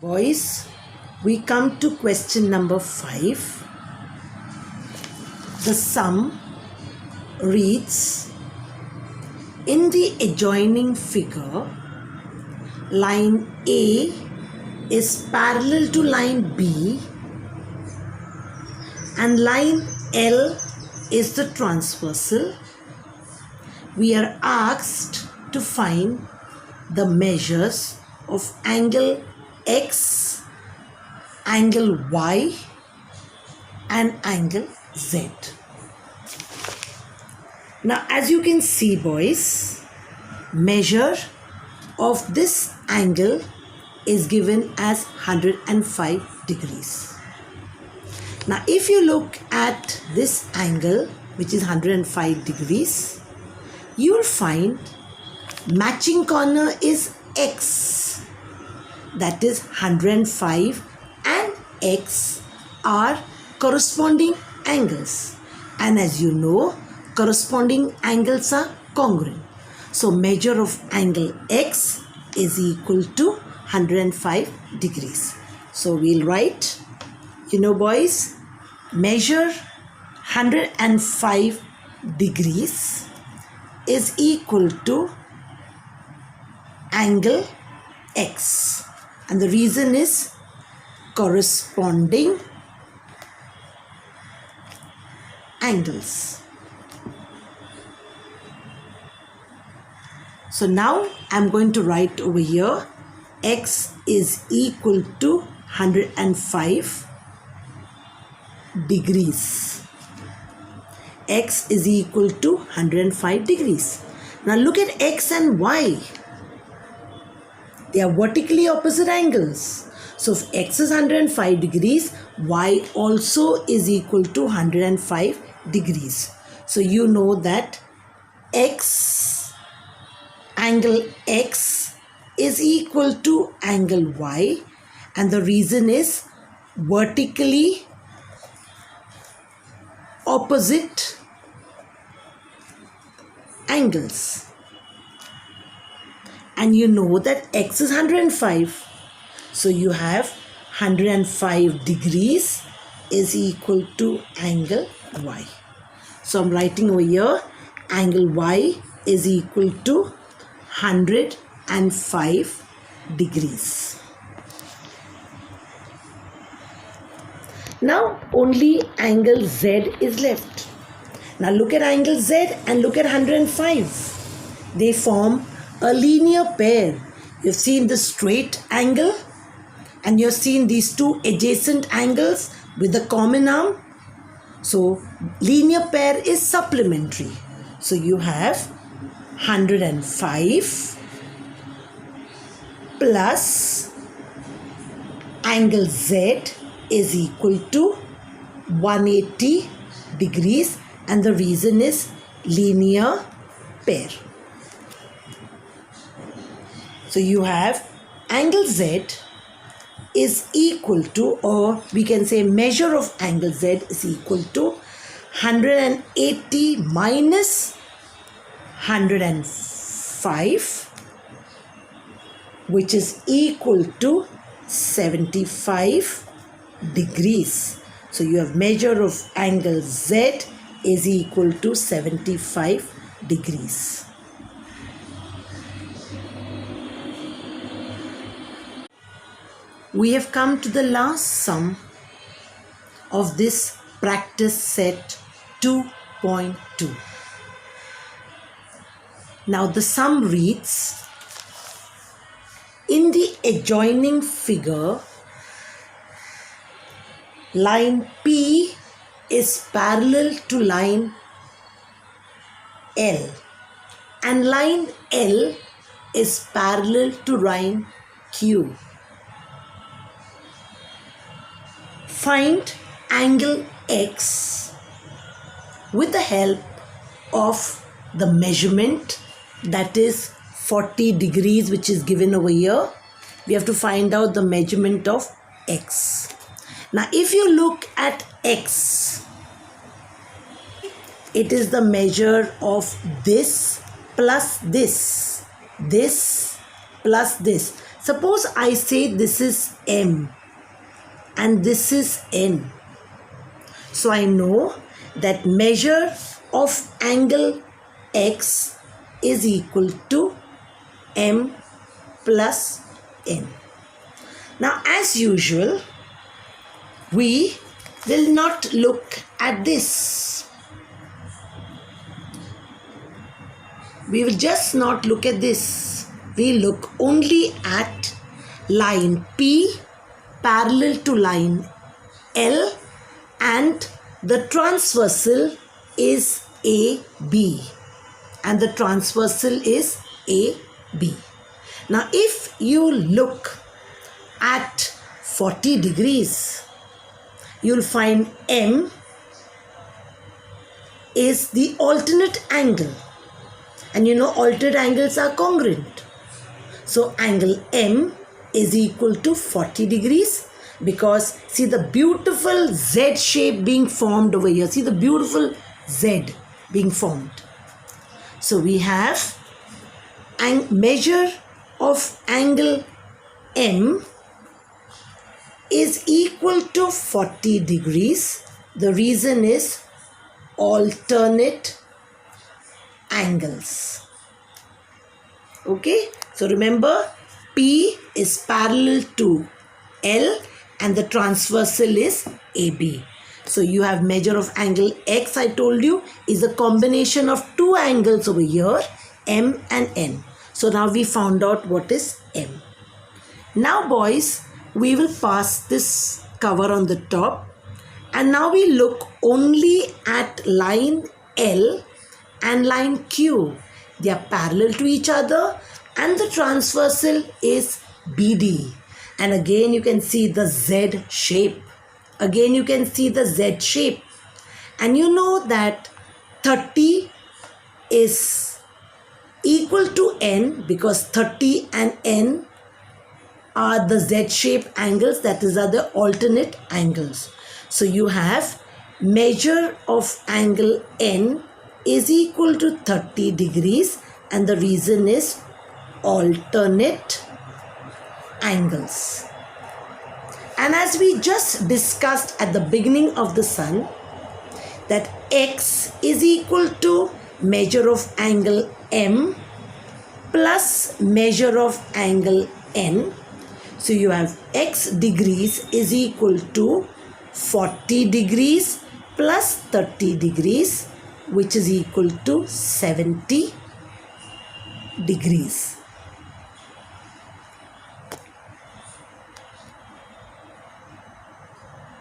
Boys, we come to question number 5. The sum reads, in the adjoining figure, line A is parallel to line B and line L is the transversal. We are asked to find the measures of angle X, angle Y and angle Z. Now as you can see, boys, measure of this angle is given as 105 degrees. Now if you look at this angle, which is 105 degrees, you will find matching corner is X, that is 105, and X are corresponding angles, and as you know, corresponding angles are congruent. So measure of angle X is equal to 105 degrees. So we'll write, boys, measure 105 degrees is equal to angle X, and the reason is corresponding angles. So now I'm going to write over here X is equal to 105 degrees. X is equal to 105 degrees. Now look at X and Y. They are vertically opposite angles. So if X is 105 degrees, Y also is equal to 105 degrees. So you know that angle X is equal to angle Y, and the reason is vertically opposite angles. And you know that X is 105. So you have 105 degrees is equal to angle Y. So I'm writing over here angle Y is equal to 105 degrees. Now only angle Z is left. Now look at angle Z and look at 105. They form a linear pair. You've seen the straight angle and you've seen these two adjacent angles with a common arm. So linear pair is supplementary. So you have 105 plus angle Z is equal to 180 degrees, and the reason is linear pair. So you have angle Z is equal to, or we can say measure of angle Z is equal to 180 minus 105, which is equal to 75 degrees. So you have measure of angle Z is equal to 75 degrees. We have come to the last sum of this practice set 2.2. Now the sum reads, in the adjoining figure, line P is parallel to line L and line L is parallel to line Q. Find angle X with the help of the measurement, that is 40 degrees, which is given over here. We have to find out the measurement of X. Now if you look at X, it is the measure of this plus this plus this. Suppose I say this is M and this is N. So I know that measure of angle X is equal to M plus N. Now, as usual, we will not look at this. We will just not look at this. We look only at line P parallel to line L, and the transversal is AB. And the transversal is AB. Now, if you look at 40 degrees, you'll find M is the alternate angle. And you know alternate angles are congruent. So angle M is equal to 40 degrees, because see the beautiful Z shape being formed over here. See the beautiful Z being formed. So we have measure of angle M is equal to 40 degrees. The reason is alternate angles. Okay, so remember P is parallel to L and the transversal is AB. So you have measure of angle X, I told you, is a combination of two angles over here, M and N. So now we found out what is M. Now boys, we will pass this cover on the top, and now we look only at line L and line Q. They are parallel to each other and the transversal is BD. And again you can see the Z shape. Again you can see the Z shape. And you know that 30 is equal to N, because 30 and N are the Z shape angles, that is, are the alternate angles. So you have measure of angle N is equal to 30 degrees, and the reason is alternate angles. And as we just discussed at the beginning of the sun, that X is equal to measure of angle M plus measure of angle N. So you have X degrees is equal to 40 degrees plus 30 degrees, which is equal to 70 degrees.